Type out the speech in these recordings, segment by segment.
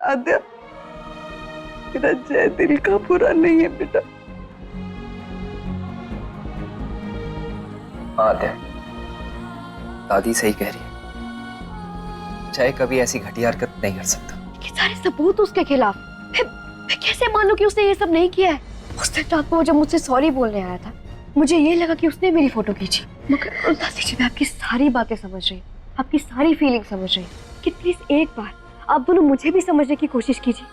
आद्या, मेरा जय दिल का बुरा नहीं है बेटा। आद्या, दादी सही कह रही है, जय कभी ऐसी घटिया हरकत नहीं कर सकता। ये सारे सबूत उसके खिलाफ, मैं कैसे मानूं कि उसने ये सब नहीं किया है? उस दिन रात को जब मुझसे सॉरी बोलने आया था, मुझे ये लगा कि उसने मेरी फोटो खींची। मगर दादी जी, मैं आपकी सारी बातें समझ रही हूँ, आपकी सारी फीलिंग समझ रही हूँ, कि प्लीज एक बार आप दोनों मुझे भी समझने की कोशिश कीजिए।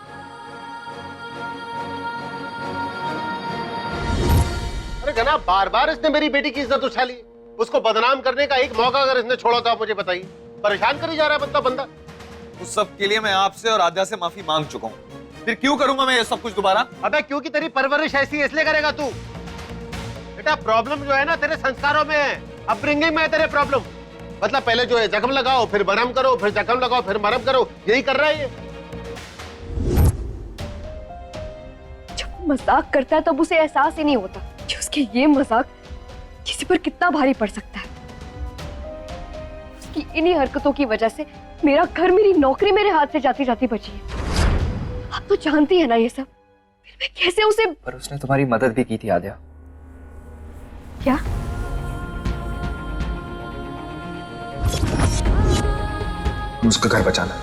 अरे घना, बार बार इसने मेरी बेटी की इज्जत उछाली। उसको बदनाम करने का एक मौका अगर इसने छोड़ा तो आप मुझे बताइए। परेशान करी जा रहा है बंदा। उस सब के लिए मैं आपसे और आद्या से माफी मांग चुका हूँ, फिर क्यों करूंगा मैं ये सब कुछ दोबारा? अबे क्योंकि तेरी परवरिश ऐसी है इसलिए करेगा तू। बेटा प्रॉब्लम जो है ना तेरे संस्कारों में है, अपब्रिंगिंग में है तेरे प्रॉब्लम। मतलब पहले जो है जख्म लगाओ, फिर मरहम करो, फिर जख्म लगाओ, फिर मरहम करो, यही कर रहा है ये। जब मजाक करता है तब उसे एहसास ही नहीं होता कि उसके ये मजाक किसी पर कितना भारी पड़ सकता है। उसकी इन्हीं हरकतों की वजह से मेरा घर, मेरी नौकरी मेरे हाथ से जाती जाती बची है। आप तो जानती है ना ये सब, फिर मैं कैसे उसे। पर उसने तुम्हारी मदद भी की थी आद्या। क्या? उसका घर बचाना।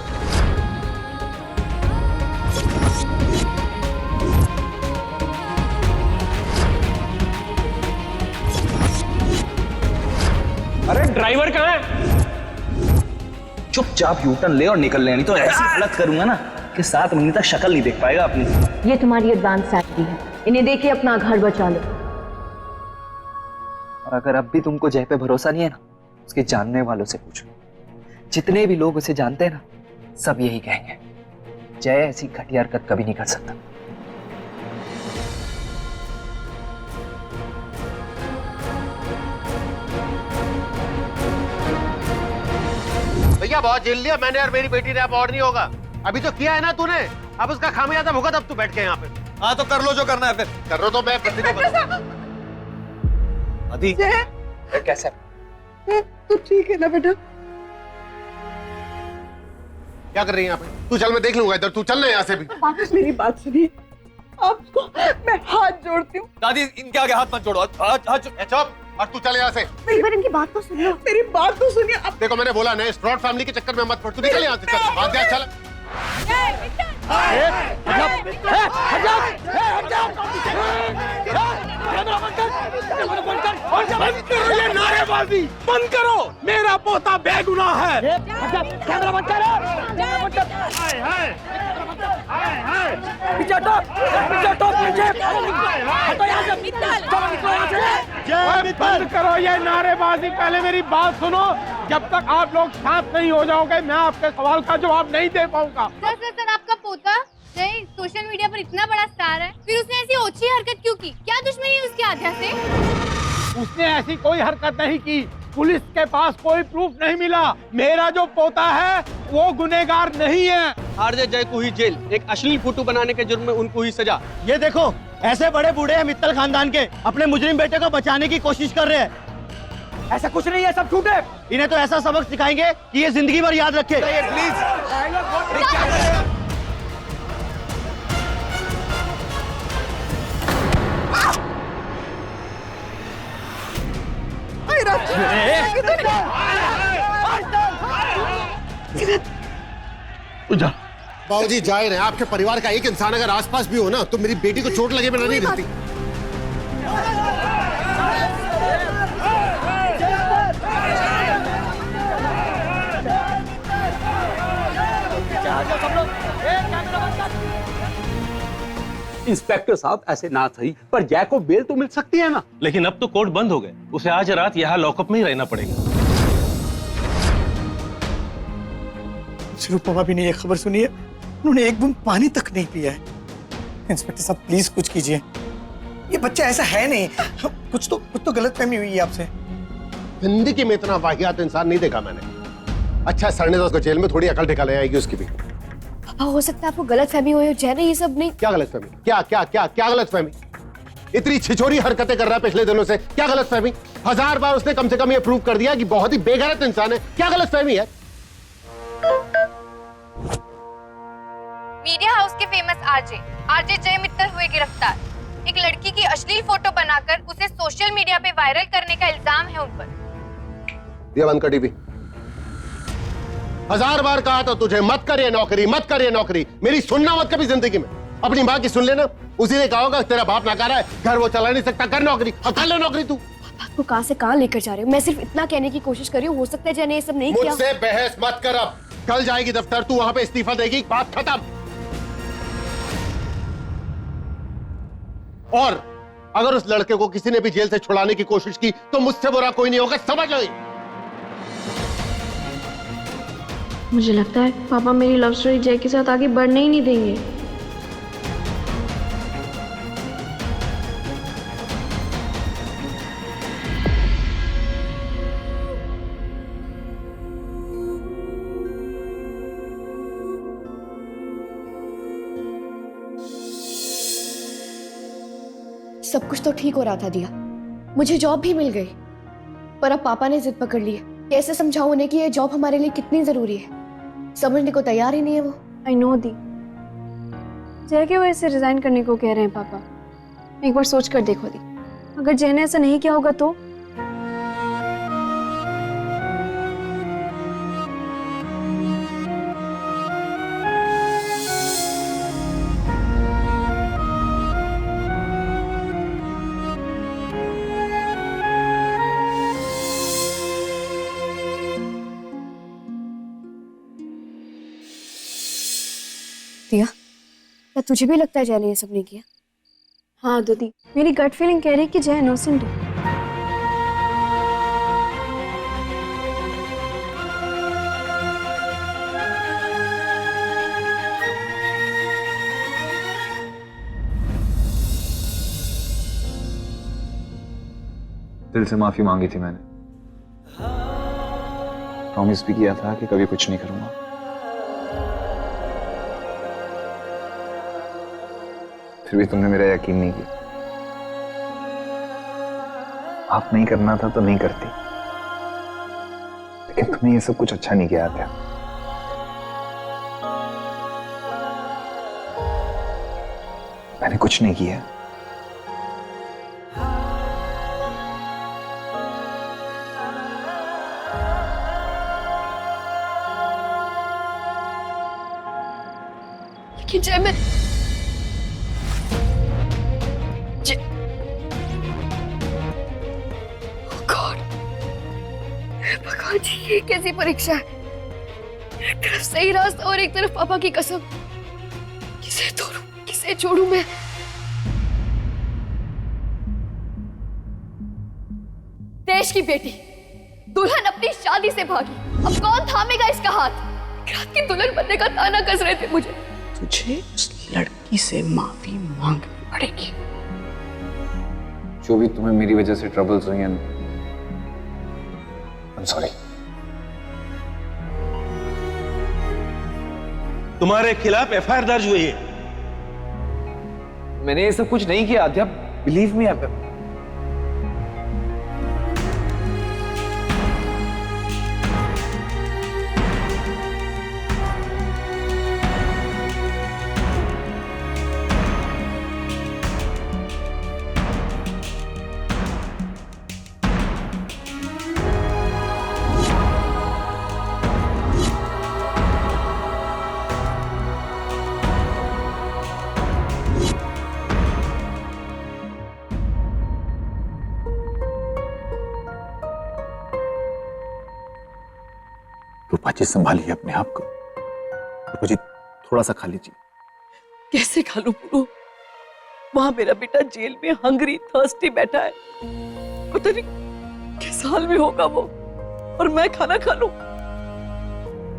अरे ड्राइवर कहाँ है? चुपचाप यूटर्न ले और निकल ले, नहीं तो ऐसी हालत करूंगा ना कि 7 महीने तक शक्ल नहीं देख पाएगा अपनी। ये तुम्हारी एडवांस सैलरी है, इन्हें देके अपना घर बचा लो। और अगर अब भी तुमको जय पे भरोसा नहीं है ना, उसके जानने वालों से पूछो। जितने भी लोग उसे जानते हैं ना, सब यही कहेंगे, जय ऐसी घटिया हरकत कभी नहीं कर सकता। भैया बहुत झेल लिया मैंने और मेरी बेटी ने, अब और नहीं होगा। अभी तो किया है ना तूने, अब उसका खामियाजा भुगत। अब तू बैठ के यहाँ पे। हाँ तो कर लो जो करना है, फिर कर लो तो मैं आदि कैसे? तू ठीक है ना बेटा? क्या कर रही है यहाँ पे? तू चल, मैं देख लूंगा इधर। तू चल ना यहाँ से भी। मेरी बात सुनिए, आपको मैं हाथ जोड़ती हूँ। दादी इनके आगे हाथ मत जोड़ो। चुप, और तू चल यहाँ से। एक बार इनकी बात तो सुन लो। मेरी बात तो सुनिए। अब देखो मैंने बोला ना, स्ट्रॉट फैमिली के चक्कर में मत पड़। तू निकल यहाँ से, चल आद्या चल। ये नारेबाजी बंद करो, मेरा पोता बेगुनाह है। कैमरा बंद करो। पीछे टॉप पीछे। बंद करो ये नारेबाजी। पहले मेरी बात सुनो, जब तक आप लोग शांत नहीं हो जाओगे मैं आपके सवाल का जवाब नहीं दे पाऊंगा। सर आपका पोता जय सोशल मीडिया पर इतना बड़ा स्टार है, फिर उसने ऐसी ओछी हरकत क्यों की? क्या दुश्मनी है उसकी आद्या से? उसने ऐसी कोई हरकत नहीं की, पुलिस के पास कोई प्रूफ नहीं मिला। मेरा जो पोता है वो गुनहगार नहीं है। आरजे जय को ही जेल, एक अश्लील फोटो बनाने के जुर्म में उनको ही सजा। ये देखो, ऐसे बड़े बूढ़े हैं मित्तल खानदान के, अपने मुजरिम बेटे को बचाने की कोशिश कर रहे हैं। ऐसा कुछ नहीं है, सब झूठ है। इन्हें तो ऐसा सबक सिखाएंगे कि ये जिंदगी भर याद रखे। बाबूजी जाहिर है आपके परिवार का एक इंसान अगर आसपास भी हो ना, तो मेरी बेटी को चोट लगे बिना नहीं रहती। इंस्पेक्टर साहब ऐसे ना सही, पर जय को बेल तो मिल सकती है ना। लेकिन अब तो कोर्ट बंद हो गए, उसे आज रात यहाँ लॉकअप में ही रहना पड़ेगा। रूपमा भी ने ये खबर सुनी है, उन्होंने एक बूंद पानी तक नहीं पिया है। इंस्पेक्टर साहब प्लीज कुछ कीजिए, ये बच्चा ऐसा है नहीं। कुछ तो गलतफहमी हुई है आपसे। जिंदगी में इतना वाहियात इंसान नहीं देखा मैंने। अच्छा सर ने तो उसको जेल में थोड़ी अकल ठिकाने आएगी उसकी भी। पापा हो सकता है आपको गलतफहमी हुई हो, जय ने ये सब नहीं। क्या गलतफहमी? क्या गलतफहमी? इतनी छिछोरी हरकतें कर रहा है पिछले दिनों से, क्या गलतफहमी? 1000 बार उसने कम से कम ये प्रूव कर दिया कि बहुत ही बेगैरत इंसान है। क्या गलतफहमी है? के फेमस आरजे जय मित्तल हुए गिरफ्तार। एक लड़की की अश्लील फोटो बनाकर उसे सोशल मीडिया पे वायरल करने का इल्जाम है उन पर। ये बंद कर टीवी। 1000 बार कहा तो तुझे मत कर ये नौकरी, मत कर ये नौकरी। मेरी सुनना मत कभी जिंदगी में। अपनी माँ की सुन लेना, उसी ने कहा होगा तेरा बाप नकारा है, घर वो चला नहीं सकता, कर नौकरी। अब कर ले नौकरी तू। आपको कहां से कहां लेकर जा रहे हो? मैं सिर्फ इतना कहने की कोशिश कर रही हूँ, हो सकता है जय ने ये सब नहीं किया। मुझसे बहस मत कर। अब कल जाएगी दफ्तर, तू वहां पे इस्तीफा देगी, बात खत्म। और अगर उस लड़के को किसी ने भी जेल से छुड़ाने की कोशिश की तो मुझसे बुरा कोई नहीं होगा, समझ लो। मुझे लगता है पापा मेरी लव स्टोरी जय के साथ आगे बढ़ने ही नहीं देंगे। सब कुछ तो ठीक हो रहा था दिया, मुझे जॉब भी मिल गई, पर अब पापा ने जिद पकड़ ली है। कैसे समझाऊं उन्हें कि ये जॉब हमारे लिए कितनी जरूरी है? समझने को तैयार ही नहीं है वो। आई नो दी, जय की वजह से रिजाइन करने को कह रहे हैं पापा। एक बार सोच कर देखो दी, अगर जय ने ऐसा नहीं किया होगा तो? दिया, क्या तुझे भी लगता है जय ने ये सब नहीं किया? हाँ दीदी, मेरी गट फीलिंग कह रही है कि जय इनोसेंट है। दिल से माफी मांगी थी मैंने, प्रॉमिस भी किया था कि कभी कुछ नहीं करूंगा। फिर भी तुमने मेरा यकीन नहीं किया। आप नहीं करना था तो नहीं करती, लेकिन तुमने ये सब कुछ अच्छा नहीं किया था। मैंने कुछ नहीं किया। लेकिन जय मैं भगवान जी, ये कैसी परीक्षा है? एक तरफ सही रास्ता और एक तरफ पापा की कसम। किसे तोड़ूं, किसे छोड़ूं मैं? देश की बेटी दुल्हन अपनी शादी से भागी, अब कौन थामेगा इसका हाथ? रात की दुल्हन बनने का ताना कस रहे थे मुझे। तुझे उस लड़की से माफी मांगनी पड़ेगी। जो भी तुम्हें मेरी वजह से ट्रबल्स हुई हैं, I'm sorry। तुम्हारे खिलाफ एफआईआर दर्ज हुई है। मैंने ये सब कुछ नहीं किया आद्या, बिलीव मी। रूपा जी संभालिए अपने आप को। रूपा जी थोड़ा सा खा लीजिए। कैसे खा लूं पूरो? वहां मेरा बेटा जेल में हंगरी थर्स्टी बैठा है, पता नहीं किस हाल में होगा वो, और मैं खाना खा लूं?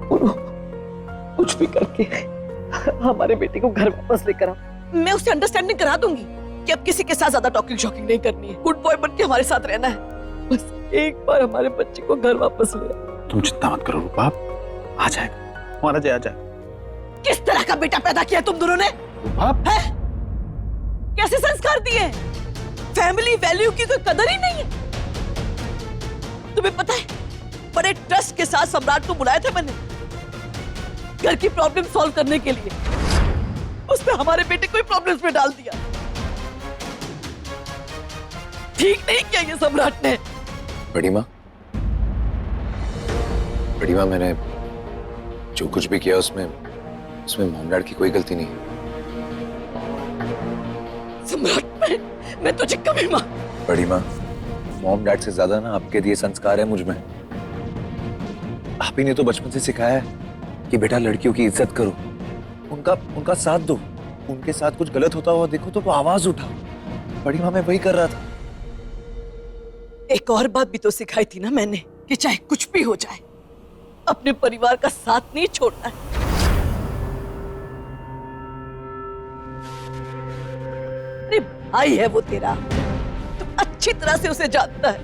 पूरो, कुछ भी करके हमारे बेटे को घर वापस लेकर आओ। मैं उससे अंडरस्टैंडिंग करा दूंगी कि अब किसी के साथ ज्यादा टॉकिंग शॉकिंग नहीं करनी है, गुड बॉय बन के हमारे साथ रहना है। बस एक बार हमारे बच्चे को घर वापस ले आओ। तुम चिंता मत करो रूपा, आ जाएगा, हमारा जय आ जाएगा। किस तरह का बेटा पैदा किया तुम दोनों ने? रूपा, है? कैसे संस्कार दिए? फैमिली वैल्यू की कोई कदर ही नहीं है। तुम्हें पता है, बड़े ट्रस्ट के साथ सम्राट को बुलाया था मैंने घर की प्रॉब्लम सॉल्व करने के लिए, उसने हमारे बेटे को प्रॉब्लम्स में डाल दिया। ठीक नहीं किया ये सम्राट ने। बड़ी माँ, मैंने जो कुछ भी किया उसमें मॉम डैड की कोई गलती नहीं है। सम्राट, मैं तुझे कभी मां। बड़ी माँ, मॉम डैड से ज्यादा ना आपके दिए संस्कार है मुझ में। आप ही ने तो बचपन से सिखाया है कि बेटा लड़कियों की इज्जत करो, उनका साथ दो, उनके साथ कुछ गलत होता हुआ देखो तो आवाज उठाओ। बड़ी माँ, मैं वही कर रहा था। एक और बात भी तो सिखाई थी ना मैंने कि चाहे कुछ भी हो जाए अपने परिवार का साथ नहीं छोड़ना है। अरे भाई है वो तेरा, तू अच्छी तरह से उसे जानता है।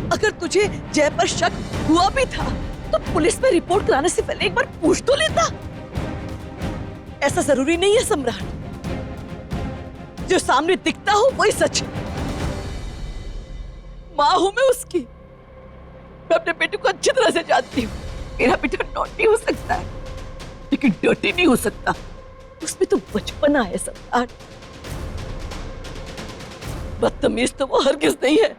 अगर तुझे जय पर शक हुआ भी था तो पुलिस में रिपोर्ट कराने से पहले एक बार पूछ तो लेता। ऐसा जरूरी नहीं है सम्राट, जो सामने दिखता हो वही सच है। मां हूं मैं उसकी, मैं अपने बेटे को अच्छी तरह से जानती हूँ। मेरा बेटा नॉटी हो सकता है लेकिन डर्टी नहीं हो सकता। उसमें तो बचपना है सम्राट। बदतमीज तो वो हरगिज नहीं है।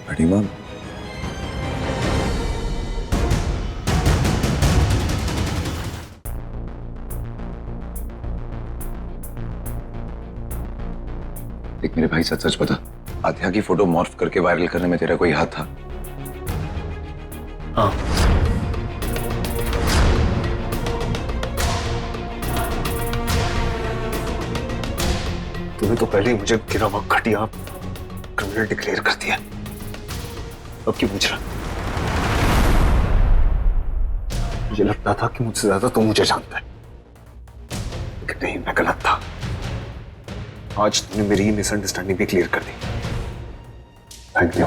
बड़ी माँ, देख मेरे भाई, सच सच बता, आध्या की फोटो मॉर्फ करके वायरल करने में तेरा कोई हाथ था? हाँ। तूने तो पहले ही मुझे गिरा हुआ घटिया क्रिमिनल डिक्लेयर कर दिया, अब क्यों पूछ रहा? मुझे लगता था कि मुझसे ज्यादा तू मुझे जानता है, लेकिन नहीं, मैं गलत था। आज तूने मेरी मिसअंडरस्टैंडिंग भी क्लियर कर दी। Thank you.